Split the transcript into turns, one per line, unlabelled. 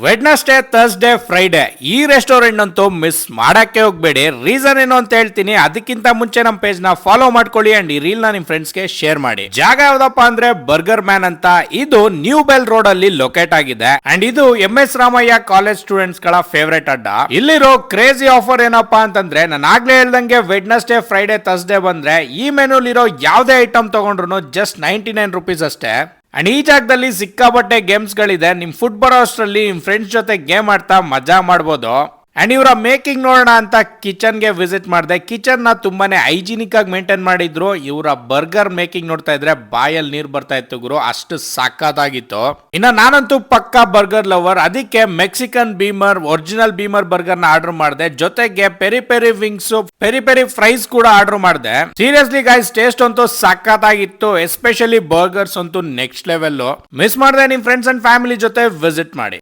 Wednesday, Thursday, Friday ಈ restaurant ಅಂತೂ miss ಮಾಡಕ್ಕೆ ಹೋಗ್ಬೇಡಿ. ರೀಸನ್ ಏನು ಅಂತ ಹೇಳ್ತೀನಿ. ಅದಕ್ಕಿಂತ ಮುಂಚೆ ನಮ್ಮ ಪೇಜ್ ನ ಫಾಲೋ ಮಾಡ್ಕೊಳ್ಳಿ ಅಂಡ್ ಈ ರೀಲ್ ನ ನಿಮ್ ಫ್ರೆಂಡ್ಸ್ ಗೆ ಶೇರ್ ಮಾಡಿ. ಜಾಗ ಯಾವ್ದಪ್ಪ ಅಂದ್ರೆ ಬರ್ಗರ್ ಮ್ಯಾನ್ ಅಂತ. ಇದು ನ್ಯೂ ಬೆಲ್ ರೋಡ್ ಅಲ್ಲಿ ಲೊಕೇಟ್ ಆಗಿದೆ ಅಂಡ್ ಇದು MS ರಾಮಯ್ಯ ಕಾಲೇಜ್ ಸ್ಟೂಡೆಂಟ್ಸ್ ಗಳ ಫೇವರೇಟ್ ಅಡ್ಡ. ಇಲ್ಲಿರೋ ಕ್ರೇಜಿ ಆಫರ್ ಏನಪ್ಪಾ ಅಂತಂದ್ರೆ, ನಾನು ಆಗ್ಲೇ ಹೇಳ್ದಂಗೆ ವೆಡ್ನಸ್ಡೇ, ಫ್ರೈಡೆ, ಥರ್ಸ್ಡೇ ಬಂದ್ರೆ ಈ ಮೆನುಲಿರೋ ಯಾವ್ದೇ ಐಟಮ್ ತಗೊಂಡ್ರು ಜಸ್ಟ್ 99 ರುಪೀಸ್ ಅಷ್ಟೇ. ಅಂಡ್ ಈ ಜಾಗದಲ್ಲಿ ಸಿಕ್ಕಾಪಟ್ಟೆ ಗೇಮ್ಸ್ ಗಳಿದೆ. ನಿಮ್ ಫುಡ್ ಬರೋ ಅಷ್ಟರಲ್ಲಿ ನಿಮ್ ಫ್ರೆಂಡ್ಸ್ ಜೊತೆ ಗೇಮ್ ಆಡ್ತಾ ಮಜಾ ಮಾಡ್ಬೋದು. ಅಂಡ್ ಇವರ ಮೇಕಿಂಗ್ ನೋಡೋಣ ಅಂತ ಕಿಚನ್ ಗೆ ವಿಸಿಟ್ ಮಾಡಿದೆ. ಕಿಚನ್ ನ ತುಂಬಾನೇ ಹೈಜಿನಿಕ್ ಆಗಿ ಮೇಂಟೈನ್ ಮಾಡಿದ್ರು. ಇವರ ಬರ್ಗರ್ ಮೇಕಿಂಗ್ ನೋಡ್ತಾ ಇದ್ರೆ ಬಾಯಲ್ಲಿ ನೀರ್ ಬರ್ತಾ ಇತ್ತು ಗುರು, ಅಷ್ಟು ಸಾಕಾಗಿತ್ತು. ಇನ್ನ ನಾನಂತೂ ಪಕ್ಕಾ ಬರ್ಗರ್ ಲವರ್, ಅದಕ್ಕೆ Mexican beamer, original beamer burger ನ ಆರ್ಡರ್ ಮಾಡಿದೆ. ಜೊತೆಗೆ peri peri wings, peri peri fries ಕೂಡ ಆರ್ಡರ್ ಮಾಡಿದೆ. ಸೀರಿಯಸ್ಲಿ ಗೈಸ್, ಟೇಸ್ಟ್ ಅಂತೂ ಸಕ್ಕತ್ತಾಗಿತ್ತು. ಎಸ್ಪೆಷಲಿ ಬರ್ಗರ್ಸ್ ಅಂತೂ ನೆಕ್ಸ್ಟ್ ಲೆವೆಲ್. ಮಿಸ್ ಮಾಡದೆ ನಿಮ್ ಫ್ರೆಂಡ್ಸ್ ಅಂಡ್ ಫ್ಯಾಮಿಲಿ ಜೊತೆ ವಿಸಿಟ್ ಮಾಡಿ.